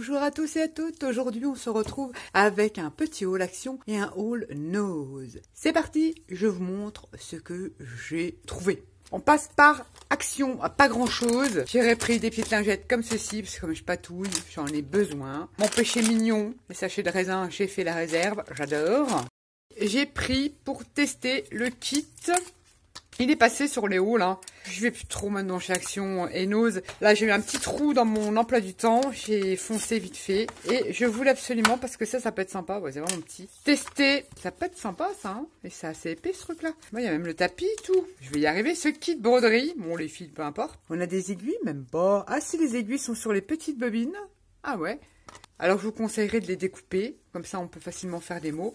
Bonjour à tous et à toutes, aujourd'hui on se retrouve avec un petit haul action et un haul nose. C'est parti, je vous montre ce que j'ai trouvé. On passe par action, pas grand chose. J'ai pris des petites lingettes comme ceci, parce que comme je patouille, j'en ai besoin. Mon péché mignon, les sachets de raisin, j'ai fait la réserve, j'adore. J'ai pris pour tester le kit. Il est passé sur les hauts là. Je vais plus trop maintenant chez Action et Nose. Là j'ai eu un petit trou dans mon emploi du temps. J'ai foncé vite fait. Et je voulais absolument parce que ça peut être sympa. Ouais, c'est vraiment petit. Tester. Ça peut être sympa ça. Hein, et c'est assez épais ce truc là. Moi il y a même le tapis et tout. Je vais y arriver. Ce kit broderie. Bon les fils peu importe. On a des aiguilles même pas. Ah si les aiguilles sont sur les petites bobines. Ah ouais. Alors je vous conseillerais de les découper. Comme ça on peut facilement faire des mots.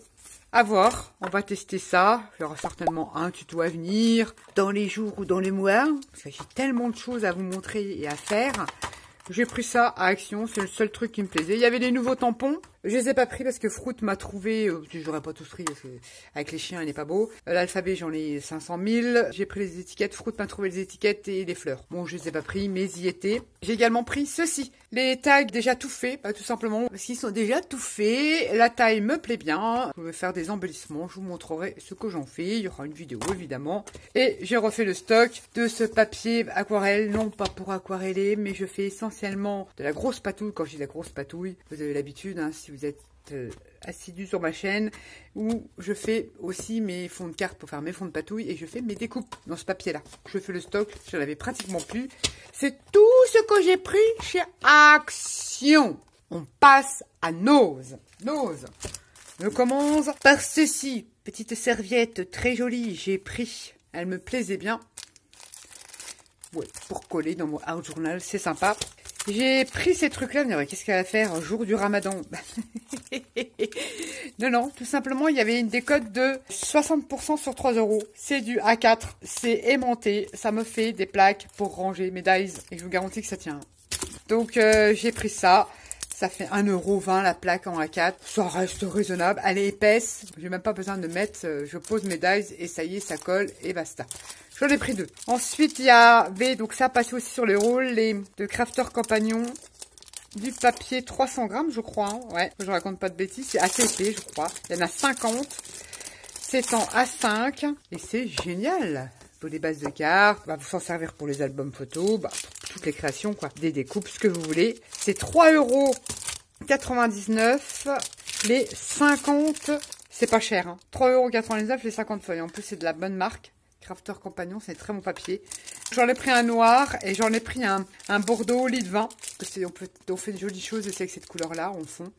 À voir, on va tester ça. Il y aura certainement un tuto à venir dans les jours ou dans les mois. Parce que j'ai tellement de choses à vous montrer et à faire. J'ai pris ça à Action, c'est le seul truc qui me plaisait. Il y avait des nouveaux tampons. Je les ai pas pris parce que Fruit m'a trouvé. Je n'aurais pas tous pris parce que avec les chiens, il n'est pas beau. L'alphabet, j'en ai 500 000. J'ai pris les étiquettes. Fruit m'a trouvé les étiquettes et les fleurs. Bon, je les ai pas pris, mais y étaient. J'ai également pris ceci. Les tags déjà tout faits, tout simplement. Parce qu'ils sont déjà tout faits. La taille me plaît bien. Je vais faire des embellissements. Je vous montrerai ce que j'en fais. Il y aura une vidéo, évidemment. Et j'ai refait le stock de ce papier aquarelle. Non pas pour aquareller, mais je fais essentiellement de la grosse patouille. Quand je dis de la grosse patouille, vous avez l'habitude, hein, si vous êtes assidu sur ma chaîne, où je fais aussi mes fonds de carte pour faire mes fonds de patouille et je fais mes découpes dans ce papier là. Je fais le stock, je n'en avais pratiquement plus. C'est tout ce que j'ai pris chez Action. On passe à Nose. Nose. Je commence par ceci. Petite serviette très jolie, j'ai pris. Elle me plaisait bien. Ouais, pour coller dans mon art journal, c'est sympa. J'ai pris ces trucs-là, mais qu'est-ce qu'elle va faire un jour du ramadan? Non, tout simplement, il y avait une décote de 60% sur 3 €. C'est du A4, c'est aimanté, ça me fait des plaques pour ranger mes dies, et je vous garantis que ça tient. Donc, j'ai pris ça. Ça fait 1,20 € la plaque en A4. Ça reste raisonnable. Elle est épaisse. J'ai même pas besoin de mettre. Je pose mes dies et ça y est, ça colle et basta. J'en ai pris 2. Ensuite, il y avait, donc ça passe aussi sur les rôles, les de Crafter Compagnon. Du papier 300 grammes, je crois. Hein. Ouais, je raconte pas de bêtises. C'est assez épais, je crois. Il y en a 50. C'est en A5. Et c'est génial. Pour des bases de cartes, vous s'en servir pour les albums photos, pour toutes les créations, quoi. Des découpes, ce que vous voulez. C'est 3,99 €. Les 50, c'est pas cher. Hein. 3,99 € les 50 feuilles. En plus, c'est de la bonne marque. Crafter Compagnon, c'est très bon papier. J'en ai pris un noir et j'en ai pris un bordeaux lit de vin. Parce que on fait de jolies choses et c'est avec cette couleur-là, en fond.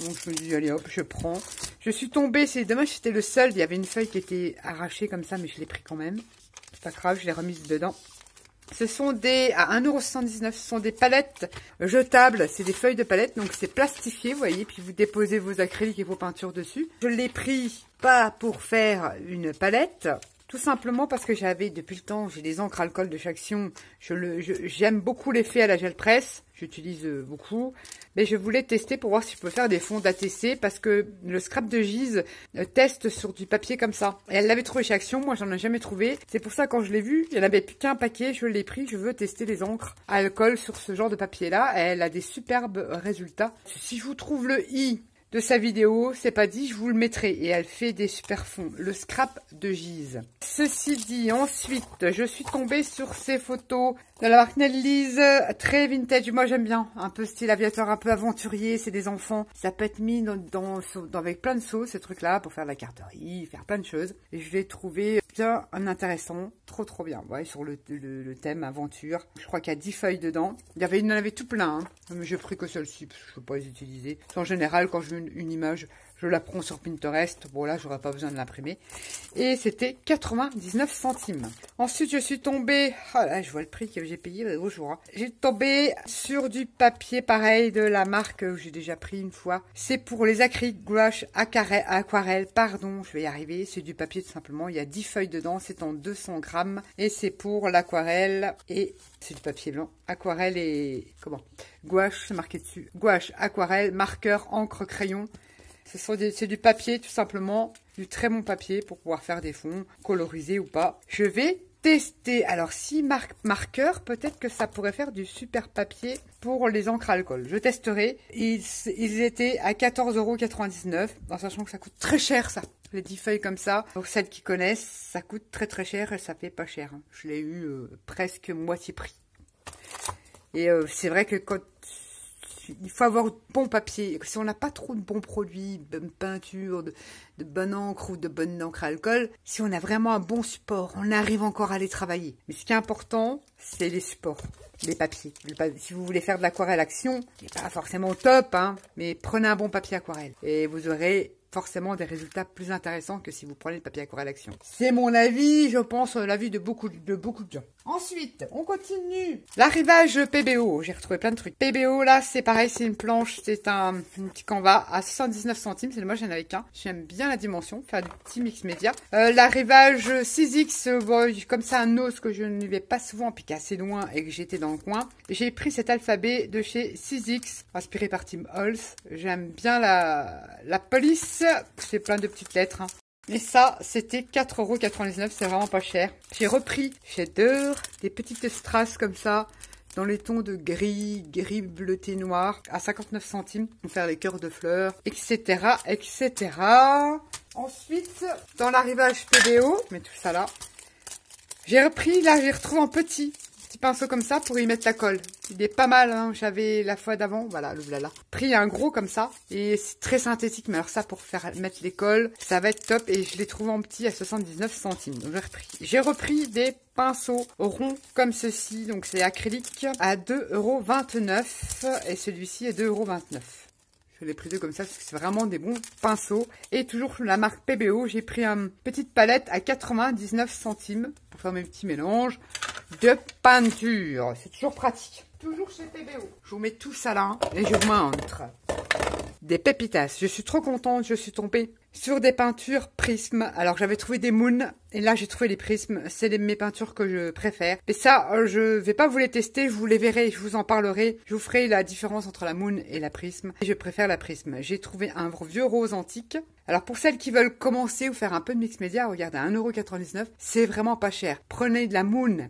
Donc je me dis, allez hop, je prends. Je suis tombée, c'est dommage, c'était le seul. Il y avait une feuille qui était arrachée comme ça, mais je l'ai pris quand même. C'est pas grave, je l'ai remise dedans. Ce sont à 1,79 €, ce sont des palettes jetables. C'est des feuilles de palette, donc c'est plastifié, vous voyez. Puis vous déposez vos acryliques et vos peintures dessus. Je l'ai pris pas pour faire une palette. Tout simplement parce que j'avais, depuis le temps, j'ai des encres alcool de chaque Action. J'aime beaucoup l'effet à la gel presse. J'utilise beaucoup. Mais je voulais tester pour voir si je peux faire des fonds d'ATC parce que le scrap de Gise teste sur du papier comme ça. Et elle l'avait trouvé chez Action. Moi, j'en ai jamais trouvé. C'est pour ça, quand je l'ai vu, il n'y en avait plus qu'un paquet. Je l'ai pris. Je veux tester les encres à alcool sur ce genre de papier-là. Elle a des superbes résultats. Si je vous trouve le i de sa vidéo, c'est pas dit, je vous le mettrai. Et elle fait des super fonds. Le scrap de Gise. Ceci dit, ensuite, je suis tombée sur ces photos de la marque Nellys, très vintage. Moi, j'aime bien. Un peu style aviateur, un peu aventurier. C'est des enfants. Ça peut être mis avec plein de sauces, ce truc-là, pour faire de la carterie, faire plein de choses. Et je l'ai trouvé bien intéressant. Trop bien. Ouais, sur le thème aventure. Je crois qu'il y a 10 feuilles dedans. Il y en avait tout plein. Hein. Mais j'ai pris que celle-ci, parce que je ne peux pas les utiliser. En général, quand je veux une image, je la prends sur Pinterest. Bon, là, j'aurais pas besoin de l'imprimer. Et c'était 99 centimes. Ensuite, je suis tombée... Ah là, je vois le prix que j'ai payé. Bonjour. J'ai tombé sur du papier pareil de la marque que j'ai déjà pris une fois. C'est pour les acryliques gouache aquarelle. Pardon, je vais y arriver. C'est du papier tout simplement. Il y a 10 feuilles dedans. C'est en 200 grammes. Et c'est pour l'aquarelle. Et c'est du papier blanc. Aquarelle et... Comment? Gouache, c'est marqué dessus. Gouache, aquarelle, marqueur, encre, crayon. C'est du papier tout simplement, du très bon papier pour pouvoir faire des fonds, colorisés ou pas. Je vais tester. Alors, si marqueur, peut-être que ça pourrait faire du super papier pour les encres à alcool. Je testerai. Ils étaient à 14,99 €, en sachant que ça coûte très cher, ça. Les 10 feuilles comme ça, pour celles qui connaissent, ça coûte très très cher et ça fait pas cher. Je l'ai eu presque moitié prix. Et c'est vrai que quand il faut avoir de bon papier. Si on n'a pas trop de bons produits, de bonne peinture, de bonne encre ou de bonne encre à alcool, si on a vraiment un bon support, on arrive encore à les travailler. Mais ce qui est important, c'est les supports, les papiers. Si vous voulez faire de l'aquarelle action, qui n'est pas forcément top, hein, mais prenez un bon papier aquarelle et vous aurez forcément des résultats plus intéressants que si vous prenez le papier aquarelle action. C'est mon avis, je pense l'avis de beaucoup de gens. Ensuite, on continue. L'arrivage PBO, j'ai retrouvé plein de trucs. PBO, là, c'est pareil, c'est une planche, c'est un petit canevas à 79 centimes. C'est moi, j'en avais qu'un. J'aime bien la dimension, faire du petit mix média. L'arrivage 6X, comme ça, un os que je ne vais pas souvent, puis qui est assez loin et que j'étais dans le coin. J'ai pris cet alphabet de chez 6X, inspiré par Tim Holtz. J'aime bien la police. C'est plein de petites lettres, hein. Et ça, c'était 4,99 €, c'est vraiment pas cher. J'ai repris chez Deur des petites strass comme ça, dans les tons de gris, gris bleuté noir, à 59 centimes, pour faire les cœurs de fleurs, etc., etc. Ensuite, dans l'arrivage PBO, je mets tout ça là, j'ai repris, là, j'ai retrouvé en petit pinceau comme ça pour y mettre la colle. Il est pas mal, hein. J'avais la fois d'avant, voilà, le voilà. Pris un gros comme ça, et c'est très synthétique, mais alors ça pour mettre les colles, ça va être top, et je l'ai trouvé en petit à 79 centimes. Donc j'ai repris des pinceaux ronds comme ceci, donc c'est acrylique, à 2,29 €, et celui-ci est 2,29 €. Je l'ai pris deux comme ça parce que c'est vraiment des bons pinceaux. Et toujours la marque PBO, j'ai pris une petite palette à 99 centimes pour faire mes petits mélanges de peinture. C'est toujours pratique. Toujours chez PBO. Je vous mets tout ça là et je vous montre. Des pépitas. Je suis trop contente, je suis tombée sur des peintures prismes. Alors j'avais trouvé des moons et là j'ai trouvé les prismes. C'est mes peintures que je préfère. Mais ça, je vais pas vous les tester, je vous les verrai, je vous en parlerai. Je vous ferai la différence entre la moon et la prisme. Et je préfère la prisme. J'ai trouvé un vieux rose antique. Alors pour celles qui veulent commencer ou faire un peu de mix média, regardez, à 1,99 €, c'est vraiment pas cher. Prenez de la moon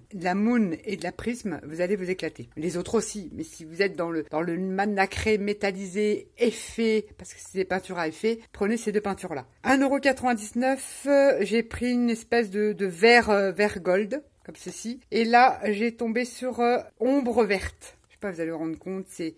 et de la prisme, vous allez vous éclater. Les autres aussi, mais si vous êtes dans le nacré métallisé effet, parce que c'est des peintures à effet, prenez ces deux peintures-là. 1,99 €, j'ai pris une espèce de vert gold, comme ceci. Et là, j'ai tombé sur ombre verte. Vous allez vous rendre compte, c'est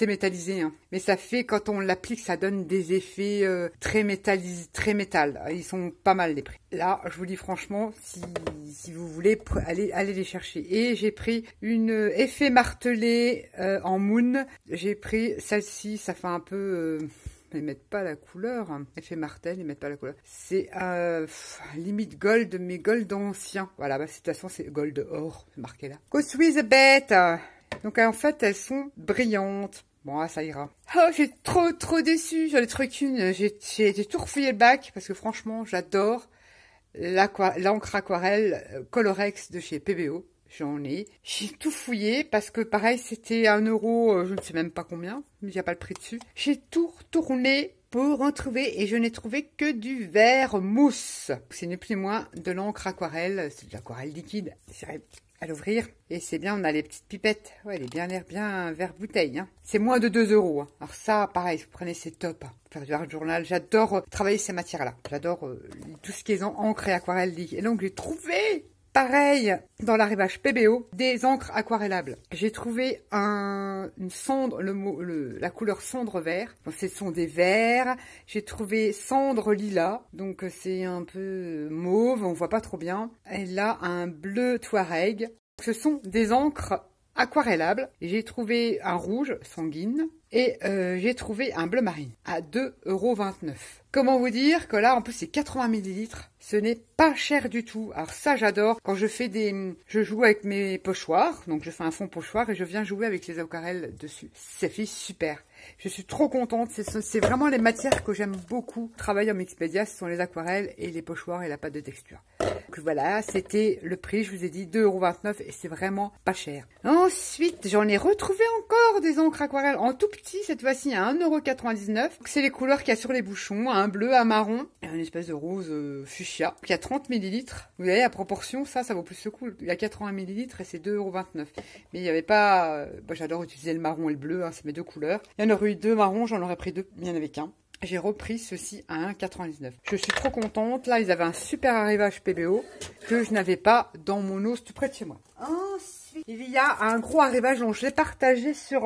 métallisé, hein. Mais ça fait, quand on l'applique, ça donne des effets très métallisés, très métal. Ils sont pas mal les prix. Là, je vous dis franchement, si vous voulez, allez les chercher. Et j'ai pris une effet martelé en moon. J'ai pris celle-ci, ça fait un peu... ils mettent pas la couleur, hein. Effet martel, ils mettent pas la couleur. C'est limite gold, mais gold ancien. Voilà, bah, de toute façon, c'est gold or, c'est marqué là. Go Swiss bête. Donc en fait, elles sont brillantes. Bon, ça ira. Oh, j'ai trop déçue. J'en ai trouvé qu'une. J'ai tout refouillé le bac parce que franchement, j'adore l'encre aquarelle Colorex de chez PBO. J'ai tout fouillé parce que pareil, c'était 1 €, je ne sais même pas combien, mais il n'y a pas le prix dessus. J'ai tout retourné pour en trouver et je n'ai trouvé que du vert mousse. C'est ni plus ni moins de l'encre aquarelle, c'est de l'aquarelle liquide. À l'ouvrir, et c'est bien, on a les petites pipettes. Ouais, elle est bien l'air bien vert bouteille, hein. C'est moins de 2 €, hein. Alors ça, pareil, vous prenez, c'est top, hein. Faire du art journal, j'adore travailler ces matières-là. J'adore tout ce qui est encre et aquarelle liquide. Et donc j'ai trouvé, pareil, dans l'arrivage PBO, des encres aquarellables. J'ai trouvé une cendre, la couleur cendre vert. Donc ce sont des verts. J'ai trouvé cendre lilas. Donc c'est un peu mauve, on voit pas trop bien. Et là, un bleu Touareg. Ce sont des encres aquarellables. J'ai trouvé un rouge sanguine. Et j'ai trouvé un bleu marine à 2,29 €. Comment vous dire que là, en plus, c'est 80 ml. Ce n'est pas cher du tout. Alors ça, j'adore. Quand je joue avec mes pochoirs. Donc, je fais un fond pochoir et je viens jouer avec les aquarelles dessus. Ça fait super. Je suis trop contente. C'est vraiment les matières que j'aime beaucoup travailler en mix média. Ce sont les aquarelles et les pochoirs et la pâte de texture. Donc voilà, c'était le prix. Je vous ai dit 2,29 € et c'est vraiment pas cher. Ensuite, j'en ai retrouvé encore des encres aquarelles en tout petit petit cette fois-ci à 1,99 €. C'est les couleurs qu'il y a sur les bouchons, un bleu, un marron et une espèce de rose fuchsia. Il y a 30 ml. Vous voyez, à proportion, ça vaut plus le coup. Il y a 80 ml et c'est 2,29 €. Mais il n'y avait pas... j'adore utiliser le marron et le bleu, hein, c'est mes deux couleurs. Il y en aurait eu deux marrons, j'en aurais pris deux, mais il n'y en avait qu'un. J'ai repris ceci à 1,99 €. Je suis trop contente. Là, ils avaient un super arrivage PBO que je n'avais pas dans mon os tout près de chez moi. Ensuite, il y a un gros arrivage dont je l'ai partagé sur,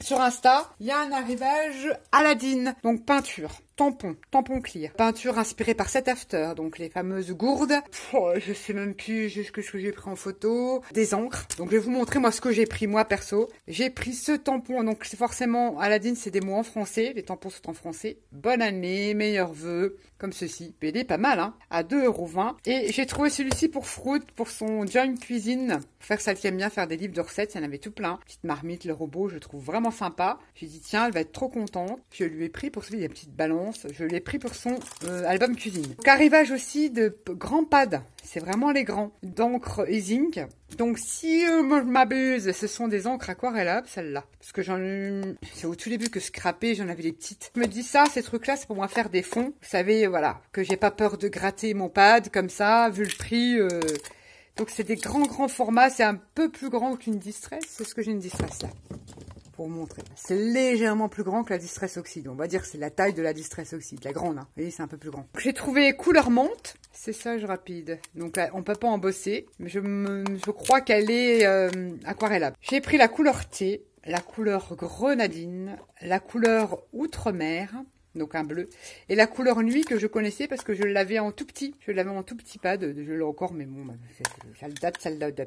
sur Insta. Il y a un arrivage Aladdin, donc peinture. Tampon clear. Peinture inspirée par Set After, donc les fameuses gourdes. Je sais même plus ce que j'ai pris en photo. Des encres. Donc je vais vous montrer moi ce que j'ai pris moi perso. J'ai pris ce tampon, donc c'est forcément Aladdin, c'est des mots en français. Les tampons sont en français. Bonne année, meilleurs vœux, comme ceci. Il est pas mal, hein, à 2,20 €. Et j'ai trouvé celui-ci pour Fruit, pour son joint cuisine. Faire celle qui aime bien faire des livres de recettes, il y en avait tout plein. Petite marmite, le robot, je trouve vraiment sympa. J'ai dit tiens, elle va être trop contente. Je lui ai pris pour celui, il y a une petite balance. Je l'ai pris pour son album cuisine. Donc, arrivage aussi de grands pads. C'est vraiment les grands. D'encre Ink. Donc, si je m'abuse, ce sont des encres aquarellables, celles-là. Parce que c'est au tout début que scraper, j'en avais les petites. Je me dis ça, ces trucs-là, c'est pour moi faire des fonds. Vous savez, voilà, que j'ai pas peur de gratter mon pad comme ça, vu le prix. Donc, c'est des grands formats. C'est un peu plus grand qu'une Distress. C'est ce que j'ai une Distress, là. Pour vous montrer. C'est légèrement plus grand que la Distress Oxide. On va dire que c'est la taille de la Distress Oxide, la grande. Hein. Vous voyez, c'est un peu plus grand. J'ai trouvé couleur menthe. C'est sage rapide. Donc là, on peut pas embosser. Mais je crois qu'elle est aquarellable. J'ai pris la couleur thé, la couleur grenadine, la couleur outre-mer. Donc un bleu. Et la couleur nuit que je connaissais parce que je l'avais en tout petit. Je l'avais en tout petit pad. Je l'ai encore, mais bon, ça date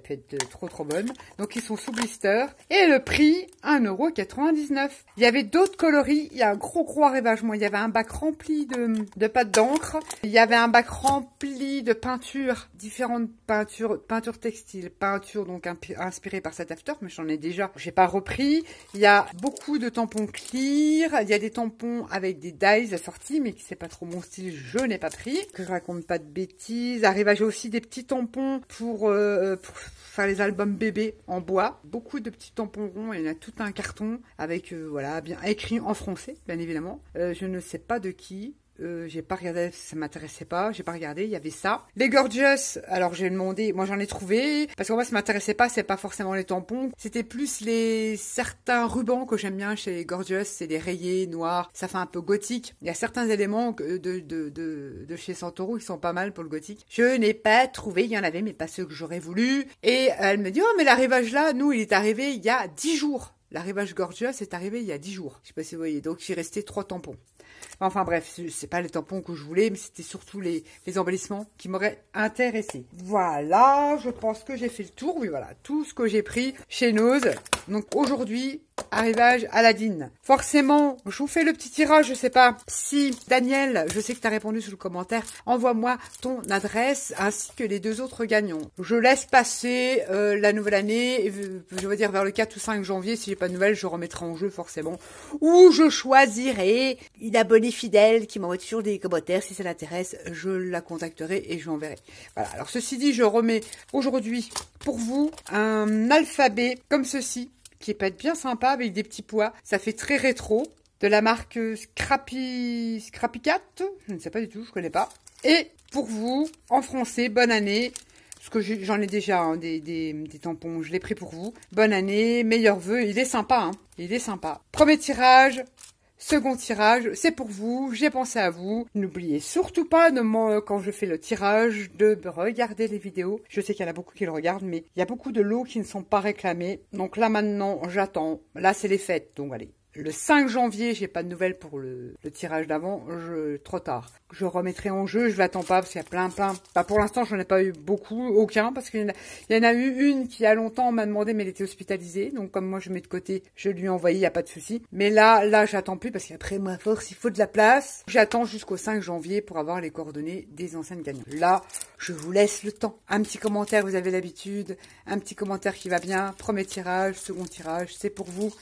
être trop bonne. Donc ils sont sous blister. Et le prix, 1,99 €. Il y avait d'autres coloris. Il y a un gros arrivage. Moi, il y avait un bac rempli de pâte d'encre. Il y avait un bac rempli de peintures. Différentes peintures textiles. Peintures donc inspirées par Set After. Mais j'en ai déjà. J'ai pas repris. Il y a beaucoup de tampons clear. Il y a des tampons avec des dies assortis, mais qui c'est pas trop mon style, je n'ai pas pris. Que je raconte pas de bêtises. Arrivage aussi des petits tampons pour faire les albums bébés en bois. Beaucoup de petits tampons ronds, il y en a tout un carton avec, voilà, bien écrit en français, bien évidemment. Je ne sais pas de qui. J'ai pas regardé, ça m'intéressait pas, j'ai pas regardé, il y avait ça. Les Gorgeous, alors j'ai demandé, moi j'en ai trouvé, parce qu'en fait ça m'intéressait pas, c'est pas forcément les tampons, c'était plus certains rubans que j'aime bien chez les Gorgeous, c'est des rayés noirs, ça fait un peu gothique. Il y a certains éléments de chez Santoro qui sont pas mal pour le gothique. Je n'ai pas trouvé, il y en avait, mais pas ceux que j'aurais voulu. Et elle me dit, oh mais l'arrivage là, nous il est arrivé il y a 10 jours. L'arrivage Gorgeous est arrivé il y a 10 jours. Je sais pas si vous voyez, donc j'ai resté 3 tampons. Enfin bref, c'est pas les tampons que je voulais, mais c'était surtout les embellissements qui m'auraient intéressé. Voilà, je pense que j'ai fait le tour. Oui, voilà, tout ce que j'ai pris chez Nose. Donc aujourd'hui, arrivage Aladdin. Forcément, je vous fais le petit tirage, je sais pas si Daniel, je sais que tu as répondu sur le commentaire, envoie-moi ton adresse ainsi que les deux autres gagnants. Je laisse passer la nouvelle année, je vais dire vers le 4 ou 5 janvier, si j'ai pas de nouvelles, je remettrai en jeu forcément. Ou je choisirai une abonnée fidèle qui m'envoie toujours des commentaires, si ça l'intéresse, je la contacterai et je l'enverrai. Voilà, alors ceci dit, je remets aujourd'hui pour vous un alphabet comme ceci, qui peut être bien sympa avec des petits pois. Ça fait très rétro. De la marque Scrappy Cat. Je ne sais pas du tout, je connais pas. Et pour vous, en français, bonne année. Parce que j'en ai déjà hein, des tampons, je l'ai pris pour vous. Bonne année, meilleurs vœux. Il est sympa, hein. Il est sympa. Premier tirage. Second tirage, c'est pour vous, j'ai pensé à vous. N'oubliez surtout pas, quand je fais le tirage, de regarder les vidéos. Je sais qu'il y en a beaucoup qui le regardent, mais il y a beaucoup de lots qui ne sont pas réclamés. Donc là, maintenant, j'attends. Là, c'est les fêtes, donc allez. Le 5 janvier, j'ai pas de nouvelles pour le tirage d'avant, trop tard. Je remettrai en jeu, je l'attends pas parce qu'il y a plein. Bah, pour l'instant, j'en ai pas eu beaucoup, aucun, parce qu'il y en a eu une qui, il y a longtemps, m'a demandé, mais elle était hospitalisée. Donc, comme moi, je mets de côté, je lui ai envoyé, il n'y a pas de souci. Mais là, j'attends plus parce qu'après, moi, force, il faut de la place. J'attends jusqu'au 5 janvier pour avoir les coordonnées des anciennes gagnantes. Là, je vous laisse le temps. Un petit commentaire, vous avez l'habitude. Un petit commentaire qui va bien. Premier tirage, second tirage, c'est pour vous.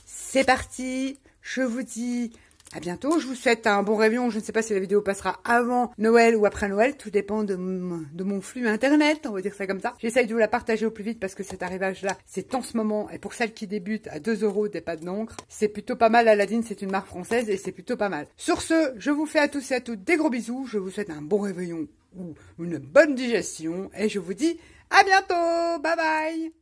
C'est parti, je vous dis À bientôt, je vous souhaite un bon réveillon. Je ne sais pas si la vidéo passera avant Noël ou après Noël. Tout dépend de mon flux internet, on va dire ça comme ça. J'essaye de vous la partager au plus vite parce que cet arrivage-là, c'est en ce moment. Et pour celles qui débutent à 2 € des pâtes d'encre, c'est plutôt pas mal. Aladdin, c'est une marque française et c'est plutôt pas mal. Sur ce, je vous fais à tous et à toutes des gros bisous. Je vous souhaite un bon réveillon ou une bonne digestion. Et je vous dis à bientôt. Bye bye.